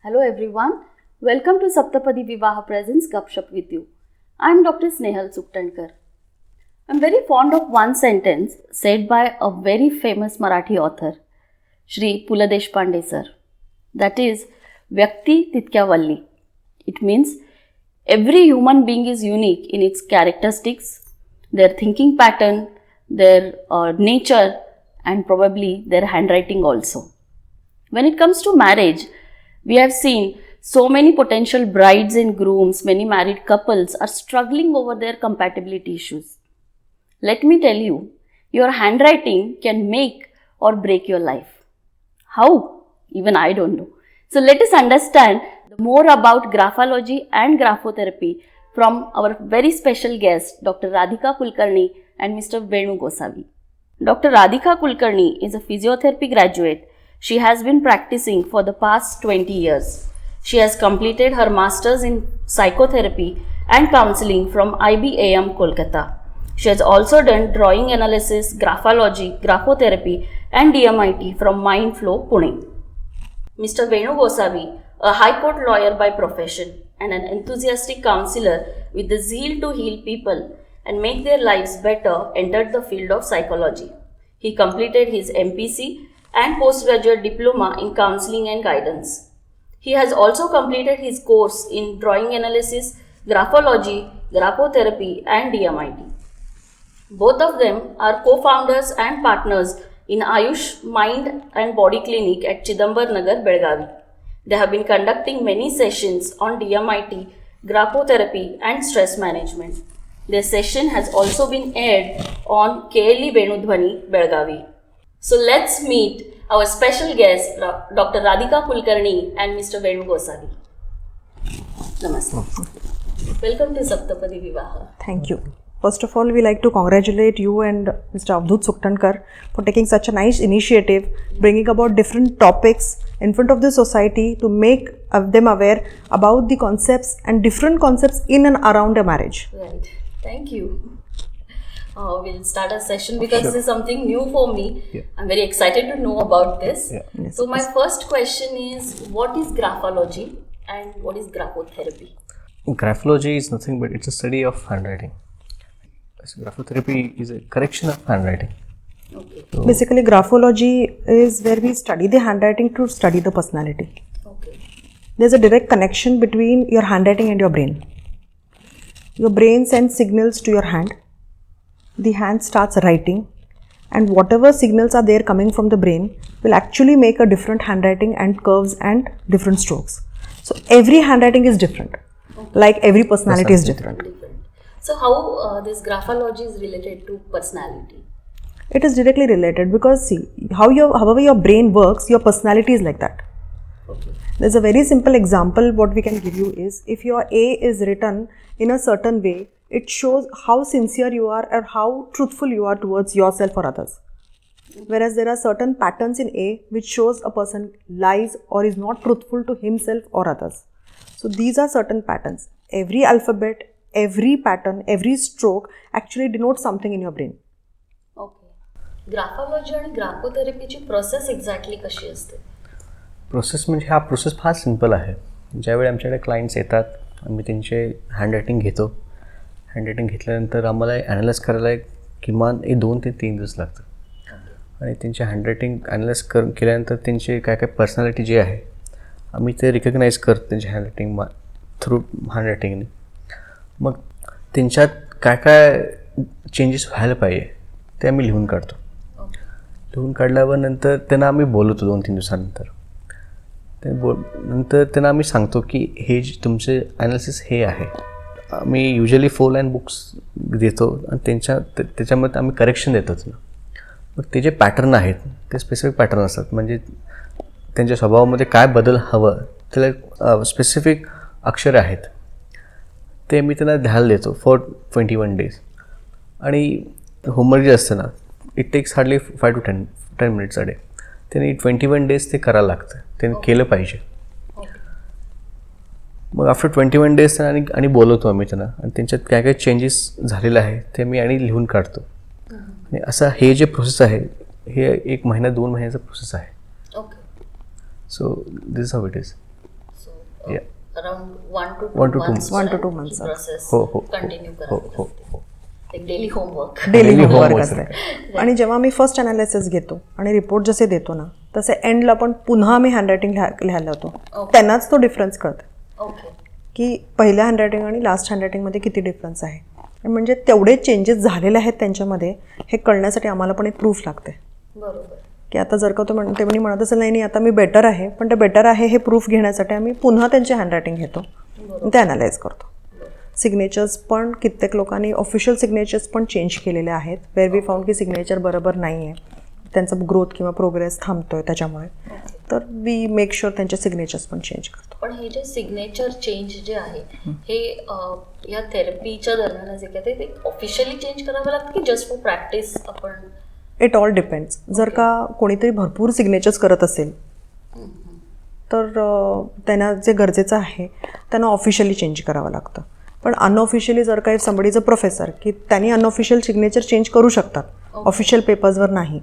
Hello everyone, welcome to Saptapadi Vivaha Presents Gupshup with you. I am Dr. Snehal Suktankar. I am very fond of one sentence said by a very famous Marathi author, Shri Pula Deshpande sir. That is, Vyakti Titkya Valli. It means every human being is unique in its characteristics, their thinking pattern, their nature, and probably their handwriting also. When it comes to marriage, we have seen so many potential brides and grooms, many married couples are struggling over their compatibility issues. Let me tell you, your handwriting can make or break your life. How? Even I don't know. So let us understand more about graphology and graphotherapy from our very special guests, Dr. Radhika Kulkarni and Mr. Venu Gosavi. Dr. Radhika Kulkarni is a physiotherapy graduate. She has been practicing for the past 20 years. She has completed her masters in psychotherapy and counseling from IBAM Kolkata. She has also done drawing analysis, graphology, graphotherapy and DMIT from Mindflow, Pune. Mr. Venu Gosavi, a High Court lawyer by profession and an enthusiastic counselor with the zeal to heal people and make their lives better, entered the field of psychology. He completed his MPC and postgraduate diploma in counseling and guidance. He has also completed his course in drawing analysis, graphology, graphotherapy and DMIT. Both of them are co-founders and partners in Ayush Mind and Body Clinic at Chidambar Nagar, Belgavi. They have been conducting many sessions on DMIT, graphotherapy and stress management. Their session has also been aired on KLE Venudhwani, Belgavi. So let's meet our special guest, Dr. Radhika Kulkarni and Mr. Venu Gosavi. Namaste. Welcome to Saptapadi Vivaha. Thank you. First of all, we like to congratulate you and Mr. Avdut Suktankar for taking such a nice initiative, bringing about different topics in front of the society to make them aware about the concepts and different concepts in and around a marriage. Right. Thank you. We'll start a session because this is something new for me. Yeah. I'm very excited to know about this. Yeah. Yes, so my first question is, what is graphology and what is graphotherapy? Graphology is nothing but it's a study of handwriting. So graphotherapy is a correction of handwriting. Okay. So basically, graphology is where we study the handwriting to study the personality. Okay. There's a direct connection between your handwriting and your brain. Your brain sends signals to your hand. The hand starts writing, and whatever signals are there coming from the brain will actually make a different handwriting and curves and different strokes. So every handwriting is different, like every personality is different. So how this graphology is related to personality? It is directly related because see, however your brain works, your personality is like that. Okay. There's a very simple example what we can give you is, if your A is written in a certain way, it shows how sincere you are or how truthful you are towards yourself or others. Whereas there are certain patterns in A which shows a person lies or is not truthful to himself or others. So these are certain patterns. Every alphabet, every pattern, every stroke actually denotes something in your brain. Okay. Graphology and graphotherapy process exactly कशी असते? Process म्हणजे हा process फार simple आहे. ज्यावेळी आमच्याकडे clients येतात, आम्ही त्यांचे हँडरायटिंग घेतो. हँडरायटिंग घेतल्यानंतर आम्हाला ॲनालाइज करायला किमान 2 ते 3 दिवस लागतात. आणि त्यांचे हँडरायटिंग ॲनालाइज केल्यानंतर त्यांचे काय काय पर्सनॅलिटी जे आहे आम्ही ते रिकग्नाइज करतो त्यांच्या हँडरायटिंग थ्रू हँडरायटिंगने. मग त्यांच्यात काय काय चेंजेस व्हायला पाहिजे ते आम्ही लिहून काढतो. लिहून काढल्यावर नंतर त्यांना आम्ही बोलवतो 2-3 दिवसानंतर. नंतर त्यांना आम्ही सांगतो की हे जे तुमचे ॲनालिसिस हे आहे. आम्ही युजली 4 लाईन बुक्स देतो आणि त्याच्यामध्ये आम्ही करेक्शन देतो. मग ते जे पॅटर्न आहेत ते स्पेसिफिक पॅटर्न असतात. म्हणजे त्यांच्या स्वभावामध्ये काय बदल हवं त्याला स्पेसिफिक अक्षरे आहेत ते मी त्यांना लिहायला देतो फॉर 21 days. आणि होमवर्क जे असतं ना, it text hardly 5 to 10 minutes a day. त्यांनी 21 days ते करायला लागतं. त्यांनी केलं पाहिजे. मग आफ्टर 21 days त्यांना आणि बोलवतो आम्ही त्यांना आणि त्यांच्यात काय काय चेंजेस झालेले आहे ते मी आणि लिहून काढतो. आणि असं हे जे प्रोसेस आहे हे 1 महिना 2 महिन्याचा प्रोसेस आहे. Okay. So this how it is. Around 1 to 2 1 to 2 months 1 to 2 months. Process हो, हो, कंटिन्यू हो करावी हो लागते. एक daily homework. Daily Daily homework homework असते. आणि जेव्हा मी फर्स्ट अनालिसिस घेतो आणि रिपोर्ट जसे देतो ना तसे एंडला पण पुन्हा मी हँडरायटिंग लिहायला होतो. त्यांनाच तो डिफरन्स कळतो ओके. की पहिल्या हँडरायटिंग आणि लास्ट हँडरायटिंगमध्ये किती डिफरन्स आहे. आणि म्हणजे तेवढे चेंजेस झालेले आहेत त्यांच्यामध्ये हे कळण्यासाठी आम्हाला पण एक प्रूफ लागते बरोबर. की आता जर का ते म्हणत असेल नाही आता मी बेटर आहे, पण ते बेटर आहे हे प्रूफ घेण्यासाठी आम्ही पुन्हा त्यांची हँडरायटिंग घेतो ते अनालाइज करतो. सिग्नेचर्स पण कित्येक लोकांनी ऑफिशियल सिग्नेचर्स पण चेंज केलेले आहेत. वेअर वी फाउंड की सिग्नेचर बरोबर नाही आहे, त्यांचा ग्रोथ किंवा प्रोग्रेस थांबतोय त्याच्यामुळे, तर वी मेक शुअर त्यांचे सिग्नेचर्स पण चेंज करतो. पण हे जे सिग्नेचर चेंज जे आहे हे या थेरपीच्या दरम्यान जे काय ते ऑफिशियली चेंज करावं लागतं की जस्ट फॉर प्रॅक्टिस आपण. It all depends. जर का कोणीतरी भरपूर सिग्नेचर्स करत असेल तर त्यांना जे गरजेचं आहे त्यांना ऑफिशियली चेंज करावं लागतं. पण अनऑफिशियली जर काही समबडीचं प्रोफेसर की त्यांनी अनऑफिशियल सिग्नेचर चेंज करू शकतात, ऑफिशियल पेपर्सवर नाही,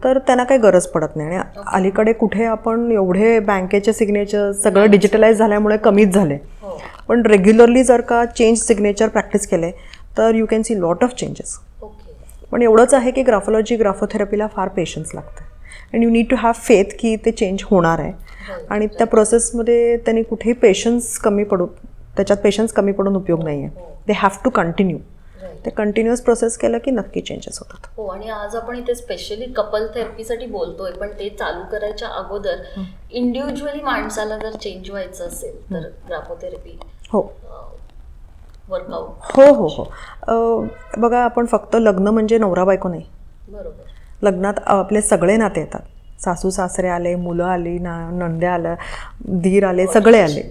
तर त्यांना काही गरज पडत नाही. आणि अलीकडे कुठे आपण एवढे बँकेचे सिग्नेचर सगळं डिजिटलाइज झाल्यामुळे कमीच झाले, पण रेग्युलरली जर का चेंज सिग्नेचर प्रॅक्टिस केले तर you can see lot of changes. पण एवढंच आहे की ग्राफोथेरपीला फार पेशन्स लागतं and you need to have faith की ते चेंज होणार आहे. आणि त्या प्रोसेसमध्ये त्यांनी कुठेही त्याच्यात पेशन्स कमी पडून उपयोग नाही आहे. They have to continue. ते कंटिन्युअस प्रोसेस केलं की नक्की चेंजेस होतात. हो. आणि आज आपण इथे स्पेशली कपल थेरपीसाठी बोलतोय, पण ते चालू करायच्या अगोदर इंडिव्हिज्युअली माणसाला जर चेंज व्हायचं असेल तर ग्राफोथेरपी हो वर्कआउट. हो हो हो. बघा, आपण फक्त लग्न म्हणजे नवरा बायको नाही. बरोबर. लग्नात आपले सगळे नाते येतात. सासू सासरे आले, मुलं आली, नंद्या आलं, धीर आले, सगळे आले.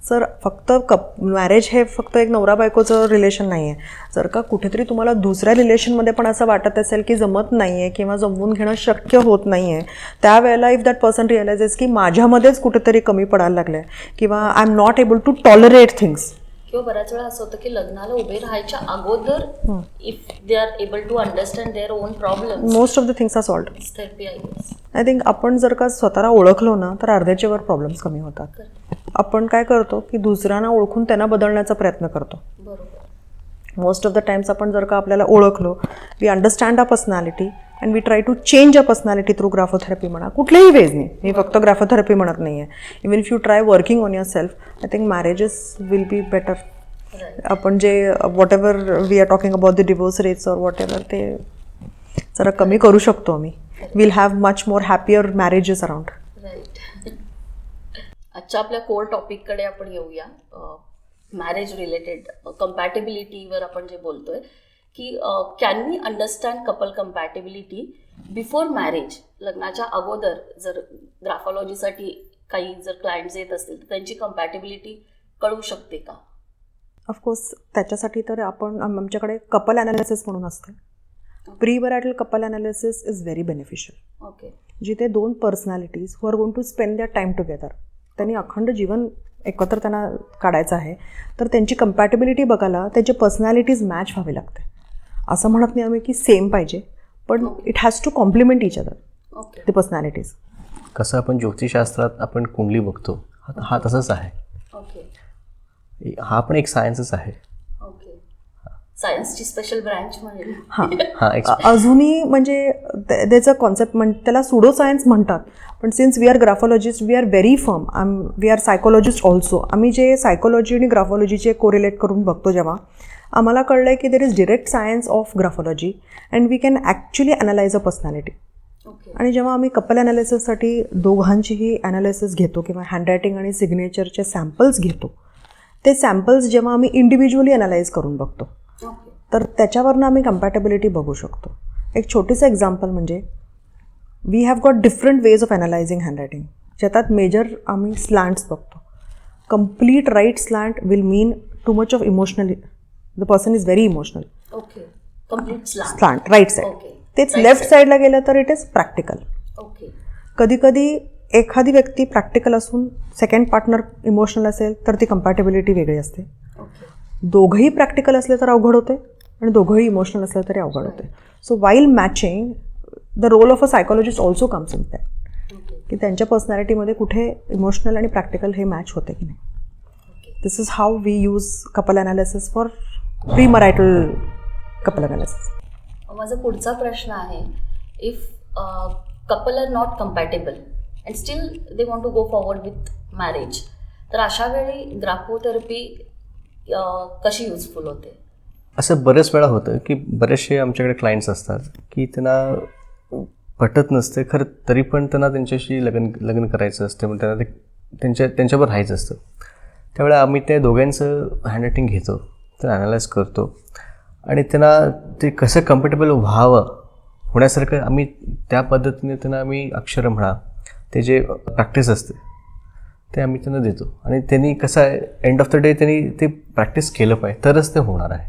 सर फक्त मॅरेज हे फक्त एक नवरा बायकोचं रिलेशन नाही आहे. जर का कुठेतरी तुम्हाला दुसऱ्या रिलेशनमध्ये पण असं वाटत असेल की जमत नाही आहे किंवा जमवून घेणं शक्य होत नाही आहे, त्यावेळेला इफ दॅट पर्सन रिअलायझेस की माझ्यामध्येच कुठेतरी कमी पडायला लागलं आहे किंवा I am not able to tolerate things. किंवा बऱ्याच वेळा असं होतं की लग्नाला उभे राहायच्या अगोदर if they are able to understand their own problem, most of the things are solved. Therapy I think आपण जर का स्वतःला ओळखलो ना तर अर्ध्याच्या वर प्रॉब्लेम्स कमी होतात. आपण काय करतो की दुसऱ्यांना ओळखून त्यांना बदलण्याचा प्रयत्न करतो. बरोबर. मोस्ट ऑफ द टाइम्स आपण जर का आपल्याला ओळखलो, we understand a personality and we try to change a personality through graphotherapy म्हणा, कुठल्याही वेजने. मी फक्त ग्राफोथेरपी म्हणत नाही आहे. Even if you try working on yourself, I think marriages will be better. आपण जे whatever we are talking about the divorce rates और वॉट एव्हर, ते जरा कमी करू शकतो आम्ही. Will have much more happier marriages around. Right. आजच्या आपल्या कोर टॉपिककडे आपण येऊया. मॅरेज रिलेटेड कम्पॅटेबिलिटीवर आपण जे बोलतोय की can we understand couple compatibility before marriage. लग्नाच्या अगोदर जर ग्राफोलॉजीसाठी काही जर क्लायंट्स येत असतील तर त्यांची कम्पॅटेबिलिटी कळू शकते का? ऑफकोर्स त्याच्यासाठी तर आमच्याकडे कपल ॲनालिसिस म्हणून असते. Pre marital couple analysis is very beneficial. Okay. जिथे दोन personalities who are going to spend their time together, त्यांनी अखंड जीवन एकत्र त्यांना काढायचं आहे, तर त्यांची कम्पॅटेबिलिटी बघायला त्यांची पर्सनॅलिटीज मॅच व्हावी लागते. असं म्हणत नाही आम्ही की सेम पाहिजे, पण it has to complement each other. Okay. The personalities. कसं आपण ज्योतिषशास्त्रात आपण कुंडली बघतो, हा तसंच आहे. ओके. हा पण एक सायन्सच आहे. ओके. सायन्सची स्पेशल ब्रँच म्हणजे. हां, अजूनही म्हणजे त्याचा कॉन्सेप्ट त्याला सुडो सायन्स म्हणतात, पण since we are graphologist we are very firm. We are psychologist also. आम्ही जे सायकोलॉजी आणि ग्राफोलॉजीचे कोरिलेट करून बघतो, जेव्हा आम्हाला कळलं आहे की there is direct science of graphology and we can actually analyse a personality. आणि जेव्हा आम्ही कपल ॲनालिसिससाठी दोघांचीही ॲनालिसिस घेतो किंवा हँडरायटिंग आणि सिग्नेचरचे सॅम्पल्स घेतो, ते सॅम्पल्स जेव्हा आम्ही इंडिव्हिज्युअली ॲनालाइज करून बघतो तर त्याच्यावरनं आम्ही कम्पॅटेबिलिटी बघू शकतो. एक छोटंसं एक्झाम्पल म्हणजे we have got different ways of analysing handwriting. ज्याच्यात मेजर आम्ही स्लँट्स बघतो. Complete right slant will mean too much of emotional, the person is very emotional. Okay. Complete slant right side. Okay. तेच left साईडला गेलं तर it is practical. Okay. कधी कधी एखादी व्यक्ती प्रॅक्टिकल असून सेकंड पार्टनर इमोशनल असेल तर ती कम्पॅटेबिलिटी वेगळी असते. ओके. दोघंही प्रॅक्टिकल असले तर अवघड होते आणि दोघंही इमोशनल असलं तरी अवघड होते. So while matching the role of a psychologist also comes in that, की त्यांच्या पर्सनॅलिटीमध्ये कुठे इमोशनल आणि प्रॅक्टिकल हे मॅच होते की नाही. This is how we use couple analysis for premarital couple analysis. माझा पुढचा प्रश्न आहे, if couple are not compatible and still they want to go forward with marriage, तर अशा वेळी ग्राफोथेरपी कशी युजफुल होते? असं बरेच वेळा होतं की बरेचसे आमच्याकडे क्लायंट्स असतात की त्यांना पटत नसते खरं, तरी पण त्यांना त्यांच्याशी लग्न करायचं असतं, मग त्यांना ते त्यांच्यावर राहायचं असतं. त्यावेळेला आम्ही त्या दोघांचं हँडरायटिंग घेतो, ते ॲनालाइज करतो आणि त्यांना ते कसं कम्फर्टेबल होण्यासारखं आम्ही त्या पद्धतीने त्यांना आम्ही अक्षरं म्हणा, ते जे प्रॅक्टिस असते ते आम्ही त्यांना देतो. आणि त्यांनी कसं आहे, एंड ऑफ द डे त्यांनी ते प्रॅक्टिस केलं पाहिजे तरच ते होणार आहे.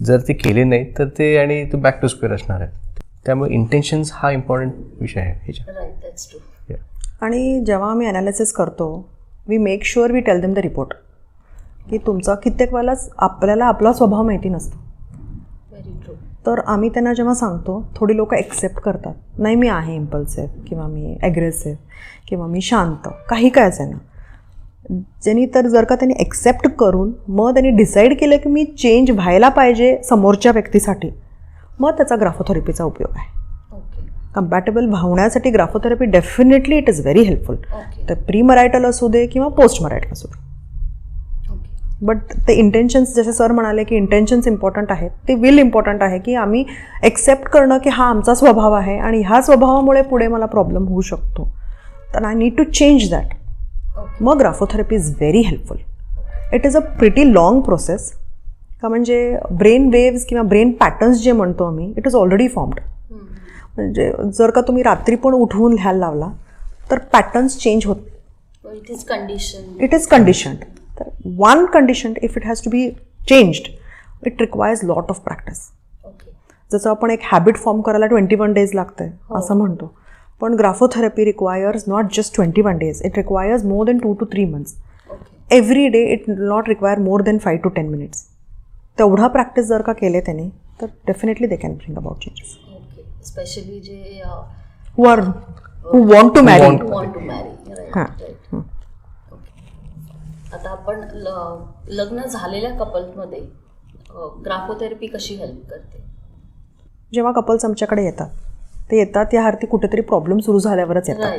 जर ते केले नाही तर ते आणि ते बॅक टू स्क्वेअर असणार आहे. त्यामुळे इंटेन्शन्स हा इम्पॉर्टंट विषय आहे ह्याच्यात. आणि जेव्हा आम्ही ॲनालिसिस करतो, we make sure we tell them the report, की तुमचा कित्येक वेळेलाच आपल्याला आपला स्वभाव माहिती नसतो. तर आम्ही त्यांना जेव्हा सांगतो, थोडी लोक एक्सेप्ट करतात, नाही मी आहे इम्पल्सिव्ह किंवा मी ॲग्रेसिव्ह किंवा मी शांत, काही काय आहे ना. ज्यांनी तर जर का त्यांनी एक्सेप्ट करून मग त्यांनी डिसाईड केलं की मी चेंज व्हायला पाहिजे समोरच्या व्यक्तीसाठी, मग त्याचा ग्राफोथेरपीचा उपयोग आहे. कम्पॅटेबल व्हावण्यासाठी graphotherapy definitely it is very helpful. तर प्रीमरायटल असू दे किंवा पोस्ट मरायटल असू दे. बट ते इंटेन्शन्स, जसे सर म्हणाले की इंटेन्शन्स इम्पॉर्टंट आहेत, ते विल इम्पॉर्टंट आहे की आम्ही एक्सेप्ट करणं की हा आमचा स्वभाव आहे आणि ह्या स्वभावामुळे पुढे मला प्रॉब्लेम होऊ शकतो, तर I need to change that. मग graphotherapy is very helpful. It is a pretty long process, का म्हणजे ब्रेन वेव्स किंवा ब्रेन पॅटर्न्स जे म्हणतो आम्ही, इट इज ऑलरेडी फॉर्म्ड. म्हणजे जर का तुम्ही रात्री पण उठवून लिहायला लावला तर पॅटर्न्स चेंज होत. It is conditioned. तर one condition if it has to be changed, it requires lot of practice. जसं आपण एक हॅबिट फॉर्म करायला 21 days लागतं आहे असं म्हणतो, पण graphotherapy requires not just 21 days, it requires more than 2 to 3 months. Every day it will not require more than 5 to 10 minutes. तेवढा प्रॅक्टिस जर का केले त्याने तर definitely they can bring about changes. Specially जे who want to marry. हां. आता आपण लग्न झालेल्या कपल्समध्ये ग्राफोथेरपी कशी हेल्प करते? जेव्हा कपल्स आमच्याकडे येतात, ते येतात या अर्थी कुठेतरी प्रॉब्लेम सुरू झाल्यावरच येतात.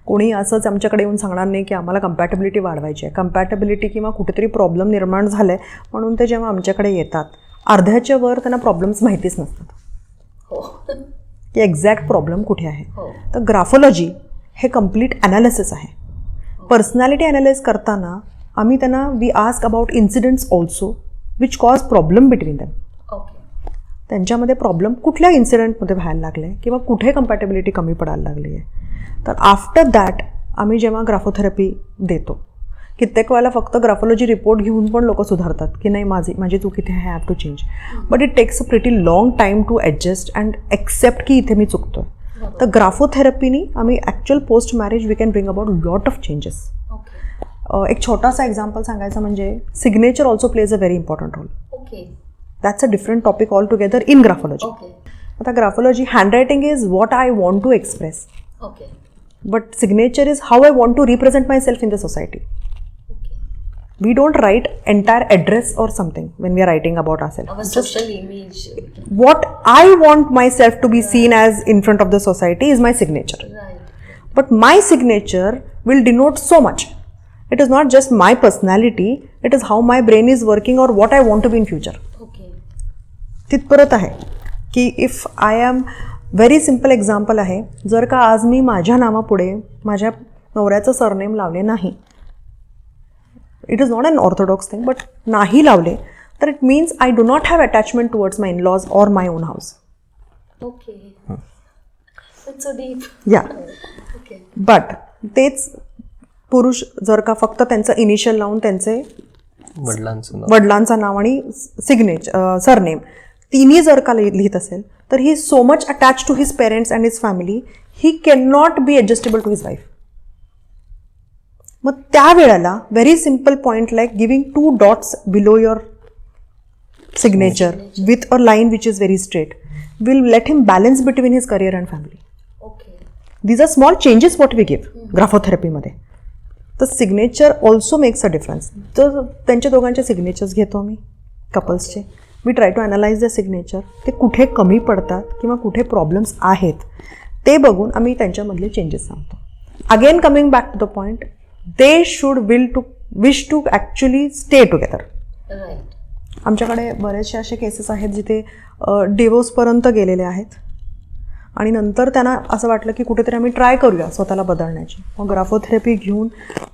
कोणी असंच आमच्याकडे येऊन सांगणार नाही की आम्हाला कम्पॅटेबिलिटी वाढवायची आहे. कम्पॅटेबिलिटी किंवा कुठेतरी प्रॉब्लेम निर्माण झाला आहे म्हणून ते जेव्हा आमच्याकडे येतात, अर्ध्याच्या वर त्यांना प्रॉब्लेम्स माहितीच नसतात की एक्झॅक्ट प्रॉब्लेम कुठे आहे. तर ग्राफोलॉजी हे कम्प्लीट ॲनालिसिस आहे. पर्सनॅलिटी ॲनालाइज करताना आम्ही त्यांना we ask about incidents also which cause problem between them. त्यांच्यामध्ये प्रॉब्लेम कुठल्या इन्सिडेंटमध्ये व्हायला लागले किंवा कुठे कम्पॅटेबिलिटी कमी पडायला लागली आहे. तर आफ्टर दॅट आम्ही जेव्हा ग्राफोथेरपी देतो, कित्येक वेळेला फक्त ग्राफोलॉजी रिपोर्ट घेऊन पण लोक सुधारतात की नाही माझी चूक इथे आहे, have to change. But it takes a pretty long time to adjust and accept की इथे मी चुकतो आहे. तर ग्राफोथेरपीनी आम्ही actual post marriage we can bring about lot of changes. एक छोटासा एक्झाम्पल सांगायचं म्हणजे signature also plays a very important role. That's a different topic altogether in graphology. आता graphology handwriting is what I want to express, but signature is how I want to represent myself in the society. We don't write entire address or something when we are writing about ourselves. Our social image. What I want myself to be seen as in front of the society is my signature. But my signature will denote so much. It is not just my personality, it is how my brain is working or what I want to be in future. तिथपर्यंत आहे की if I am very simple example आहे, जर का आज मी माझ्या नावापुढे माझ्या नवऱ्याचं सरनेम लावले नाही, it is not an orthodox thing, but नाही लावले तर it means I do not have attachment towards my in-laws or my own house. Yeah but तेच पुरुष जर का फक्त त्यांचं इनिशियल लावून त्यांचे वडिलांचं नाव आणि सरनेम तिन्ही जर का लिहित असेल तर he so much attach to his parents and his family, he cannot be adjustable to his wife. मग त्यावेळेला very simple point like giving 2 dots below your signature with a line which is very straight will let him balance between his career and family. These are small changes what we give ग्राफोथेरपीमध्ये. तर signature also makes a difference. तर त्यांच्या दोघांचे signatures घेतो आम्ही कपल्सचे. We try to analyse the signature. ते कुठे कमी पडतात किंवा कुठे प्रॉब्लेम्स आहेत ते बघून आम्ही त्यांच्यामधले चेंजेस सांगतो. Again coming back to the point, they should wish to actually stay together. आमच्याकडे बरेचसे असे केसेस आहेत जिथे डिवोर्सपर्यंत गेलेले आहेत आणि नंतर त्यांना असं वाटलं की कुठेतरी आम्ही ट्राय करूया स्वतःला बदलण्याची. मग ग्राफोथेरपी घेऊन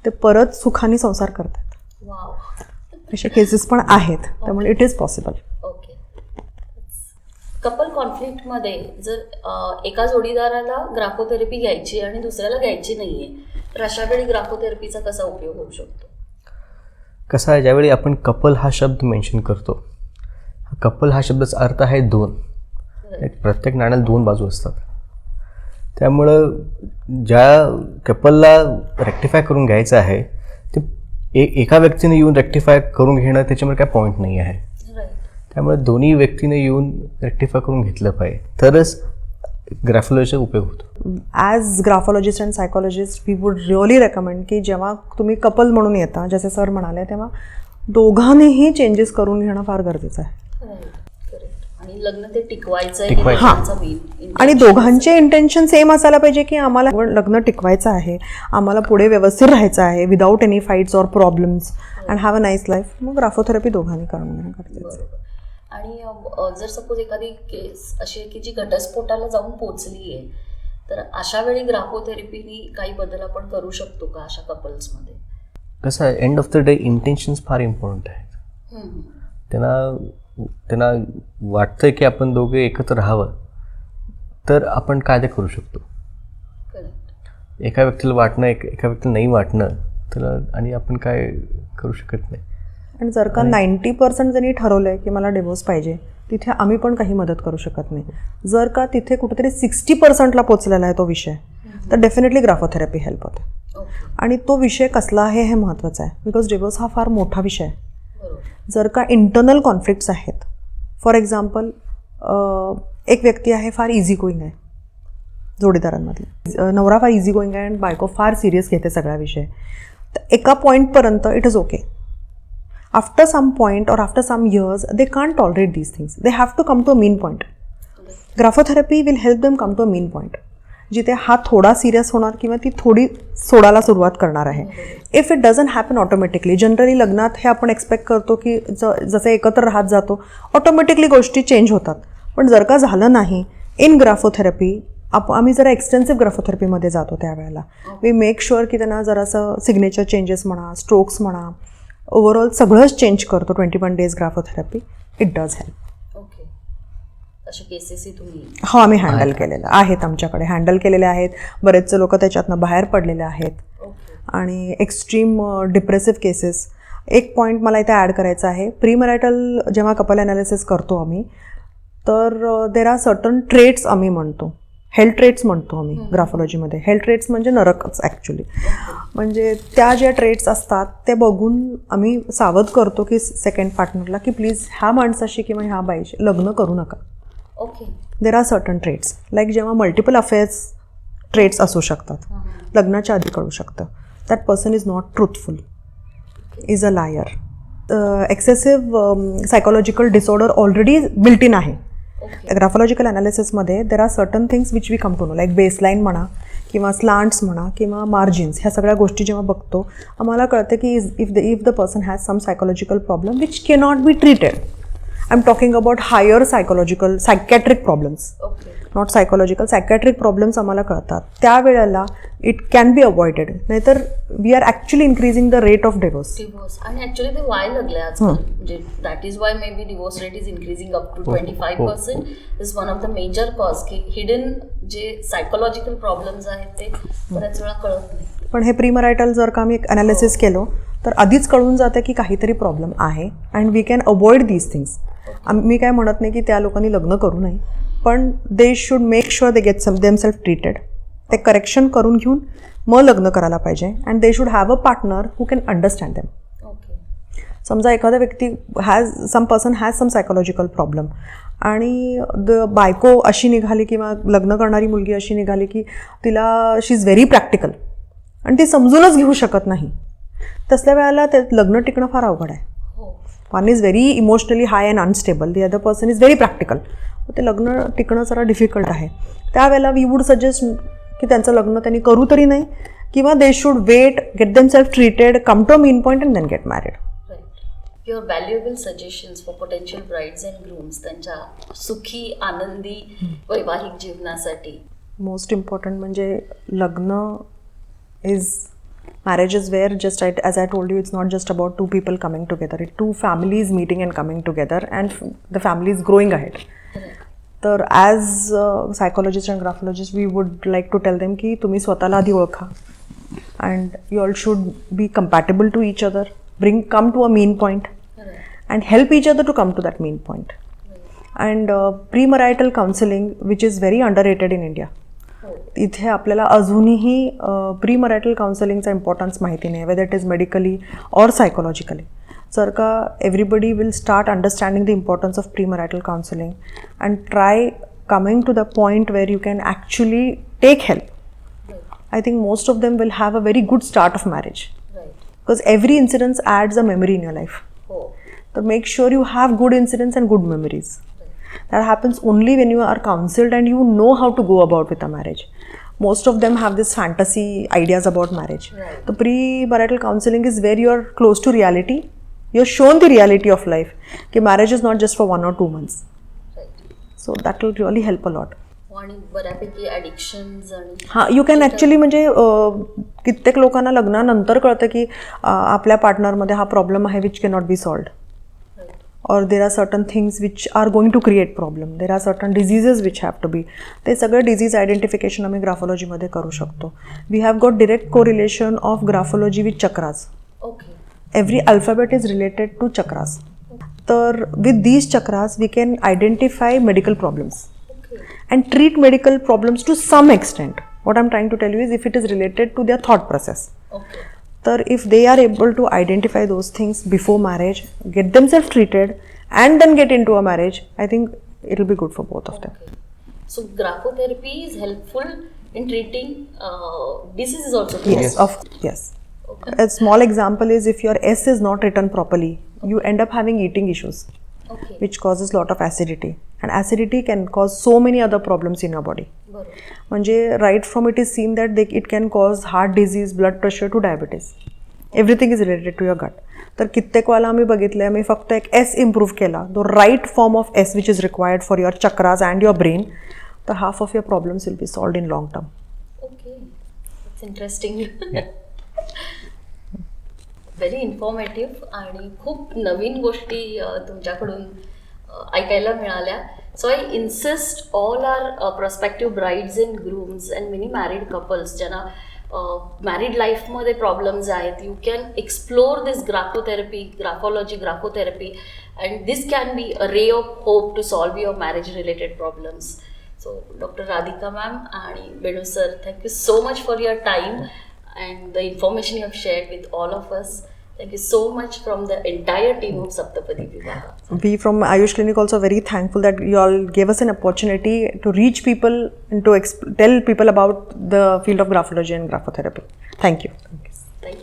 ते परत सुखाने संसार करतात. असे केसेस पण आहेत. त्यामुळे it is possible. Okay. Couple कॉन्फ्लिक्टमध्ये जर एका जोडीदाराला ग्राफोथेरपी घ्यायची आणि दुसऱ्याला घ्यायची नाहीये, तर अशा वेळी ग्राफोथेरपीचा कसा उपयोग होऊ शकतो? कसं आहे, ज्यावेळी आपण कपल हा शब्द मेन्शन करतो, कपल हा शब्दाचा अर्थ आहे दोन. प्रत्येक नाण्याला दोन बाजू असतात. त्यामुळं ज्या कपलला रेक्टिफाय करून घ्यायचं आहे ते एका व्यक्तीने येऊन रेक्टिफाय करून घेणं त्याच्यामध्ये काय पॉईंट नाही आहे. त्यामुळे दोन्ही व्यक्तीने येऊन रेक्टिफाय करून घेतलं पाहिजे, तरच ग्राफोलॉजीचा उपयोग होतो. As graphologist and psychologist we would really recommend की जेव्हा तुम्ही कपल म्हणून येता, जसे सर म्हणाले, तेव्हा दोघांनीही चेंजेस करून घेणं फार गरजेचं आहे. आणि लग्न ते टिकवायचं. आणि दोघांचे इंटेन्शन सेम असायला पाहिजे की आम्हाला लग्न टिकवायचं आहे, आम्हाला पुढे व्यवस्थित राहायचं आहे without any fights or problems and have a nice life. मग ग्राफोथेरपी दोघांनी करून घेणं गरजेचं आहे. आणि जर सपोज एखादी केस अशी आहे की जी घटस्फोटाला जाऊन पोचली आहे, तर अशा वेळी ग्राफोथेरपीनी काही बदल आपण करू शकतो का अशा कपल्समध्ये? कसं आहे, end of the day intentions फार इम्पॉर्टंट आहेत. त्यांना वाटतं की आपण दोघे एकत्र राहावं, तर आपण काय ते करू शकतो. एका व्यक्तीला वाटणं, एका व्यक्तीला नाही वाटणं, तर आणि आपण काय करू शकत नाही. आणि जर का 90% जणी ठरवलं आहे की मला डिवोर्स पाहिजे, तिथे आम्ही पण काही मदत करू शकत नाही. जर का तिथे कुठेतरी 60%ला पोचलेला आहे तो विषय, तर डेफिनेटली ग्राफोथेरपी हेल्प होते. आणि तो विषय कसला आहे हे महत्त्वाचं आहे, बिकॉज डिवोर्स हा फार मोठा विषय आहे. जर का इंटरनल कॉन्फ्लिक्ट्स आहेत, फॉर एक्झाम्पल एक व्यक्ती आहे फार इझी गोईंग आहे जोडीदारांमधले, नवरा फार इझी गोईंग आहे आणि बायको फार सिरियस घेते सगळा विषय, तर एका पॉईंटपर्यंत it is okay. After some point और after some years they can't tolerate these things. They have to come to a mean point. Graphotherapy will help them come to a mean point, जिथे हा थोडा serious होणार किंवा ती थोडी सोडायला सुरुवात करणार आहे. If it doesn't happen automatically, generally लग्नात हे आपण एक्सपेक्ट करतो की जसे एकत्र राहत जातो ऑटोमॅटिकली गोष्टी चेंज होतात. पण जर का झालं नाही, इन ग्राफोथेरपी आम्ही जरा एक्सटेन्सिव्ह ग्राफोथेरपीमध्ये जातो, त्यावेळेला वी मेक शुअर की त्यांना जरासं सिग्नेचर चेंजेस म्हणा, स्ट्रोक्स म्हणा, ओव्हरऑल सगळंच चेंज करतो. 21 days graphotherapy it does help. Okay. अशा केसेसही तुम्ही? हो, आम्ही हँडल केलेलं आहेत, आमच्याकडे हँडल केलेले आहेत. बरेचसे लोक त्याच्यातनं बाहेर पडलेले आहेत. आणि एक्स्ट्रीम डिप्रेसिव्ह केसेस. एक पॉईंट मला इथे ॲड करायचा आहे. प्रीमॅरिटल जेव्हा कपल ॲनालिसिस करतो आम्ही, तर देर आर सर्टन ट्रेट्स आम्ही म्हणतो, हेल्थ ट्रेट्स म्हणतो आम्ही ग्राफोलॉजीमध्ये. हेल्थ ट्रेट्स म्हणजे नरकच ॲक्च्युली. म्हणजे त्या ज्या ट्रेट्स असतात ते बघून आम्ही सावध करतो की सेकंड पार्टनरला की प्लीज ह्या माणसाशी किंवा ह्या बाईशी लग्न करू नका. Okay. There are certain traits like जेव्हा मल्टिपल अफेअर्स ट्रेट्स असू शकतात, लग्नाच्या आधी कळू शकतं. That person is not truthful, is a liar. Excessive psychological disorder already built in आहे. ग्राफोलॉजिकल ॲनालिसिसमध्ये there are certain things which we come to know, like baseline म्हणा किंवा स्लांट्स म्हणा किंवा मार्जिन्स, ह्या सगळ्या गोष्टी जेव्हा बघतो आम्हाला कळतं की if the person has some psychological problem which cannot be treated. I am talking about higher psychological psychiatric problems, not psychological. Psychiatric problems आम्हाला कळतात, त्यावेळेला इट कॅन बी अवॉइडेड. नाहीतर we are actually increasing the rate of divorce. आणि actually ते व्हायला लागले आजकाल. म्हणजे that is why maybe divorce rate is increasing up to 25%. Is one of the major cause की हिडन जे psychological problems आहेत ते बऱ्याच वेळा कळत नाही. पण हे प्रीमॅरिटल जर का आम्ही ॲनालिसिस केलो तर आधीच कळून जातं की काहीतरी प्रॉब्लेम आहे and we can avoid these things. मी काय म्हणत नाही की त्या लोकांनी लग्न करू नये, पण they should make sure they get themselves treated. ते करेक्शन करून घेऊन मग लग्न करायला पाहिजे. And they should have a partner who can understand them. समजा एखादा व्यक्ती some person has some psychological problem आणि बायको अशी निघाली किंवा लग्न करणारी मुलगी अशी निघाली की तिला शी इज व्हेरी प्रॅक्टिकल आणि ती समजूनच घेऊ शकत नाही, तसल्या वेळेला ते लग्न टिकणं फार अवघड आहे. One is very emotionally high and unstable, the other person is very practical. ते लग्न टिकणं जरा डिफिकल्ट आहे. त्यावेळेला वी वूड सजेस्ट की त्यांचं लग्न त्यांनी करू तरी नाही, किंवा they should wait, get themselves treated, come to a mean point and then get married. Your valuable suggestions for potential brides and grooms त्यांच्या सुखी आनंदी वैवाहिक जीवनासाठी. मोस्ट इम्पॉर्टंट म्हणजे लग्न is marriage is where just as I told you, it's not just about two people coming together, it's two families meeting and coming together, and the family is growing ahead. तर as psychologists and graphologists we would like to tell them की तुम्ही स्वतःला आधी ओळखा, and you all should be compatible to each other, come to a mean point and help each other to come to that mean point. And premarital counseling, which is very underrated in India. इथे आपल्याला अजूनही प्रीमॅरिटल काउन्सिलिंगचा importance माहिती नाही, whether it is medically or psychologically. जर का everybody will start understanding the importance of premarital counselling and try coming to the point where you can actually take help, I think most of them will have a very good start of marriage. Right. Because every incident adds a memory in your life. Oh. So make sure you have good incidents and good memories. That happens only when you are counseled and you know how to go about with a marriage. Most of them have this fantasy ideas about marriage. Right. The pre-marital counseling is where you are close to reality. You are shown the reality of life. That marriage is not just for 1 or 2 months. Right. So that will really help a lot. आणि बऱ्यापैकी addictions आणि हां, you can actually म्हणजे कित्येक लोकांना लग्नानंतर कळतं की आपल्या पार्टनरमध्ये हा प्रॉब्लेम आहे which cannot B solved. or there are certain things which are going to create problem, there are certain diseases which have to be, ते सगळे डिझीज आयडेंटिफिकेशन आम्ही ग्राफोलॉजीमध्ये करू शकतो. We have got direct correlation of graphology with chakras. Okay. Every alphabet is related to chakras. तर with these chakras we can identify medical problems and treat medical problems to some extent. What I'm trying to tell you is if it is related to their thought process. Okay. So if they are able to identify those things before marriage, get themselves treated and then get into a marriage, I think it will be good for both of them. Okay. So grapotherapy is helpful in treating diseases also. Yes. Okay. A small example is if your S is not written properly, you end up having eating issues. Okay. Which causes lot of acidity, and acidity can cause so many other problems in your body. म्हणजे right from it is seen that it can cause heart disease, blood pressure to diabetes. Everything is related to your gut. तर कित्येक वेळेला आम्ही बघितलंय, मी फक्त एक S improve केला, तो right form of S which is required for your chakras and your brain, तर half of your problems will be solved in long term. Okay, that's interesting. Very informative आणि खूप नवीन गोष्टी तुमच्याकडून ऐकायला मिळाल्या. So I insist all are prospective brides and grooms and many married couples ज्यांना married लाईफमध्ये प्रॉब्लेम्स आहेत, you can explore this graphotherapy and this can be a ray of hope to solve your marriage related problems. So doctor Radhika ma'am आणि Venu sir, thank you so much for your time and the information you have shared with all of us. Thank you so much from the entire team of Saptapadi Vivaha. We from Ayush Clinic also very thankful that you all gave us an opportunity to reach people and to tell people about the field of graphology and graphotherapy. Thank you. Thank you.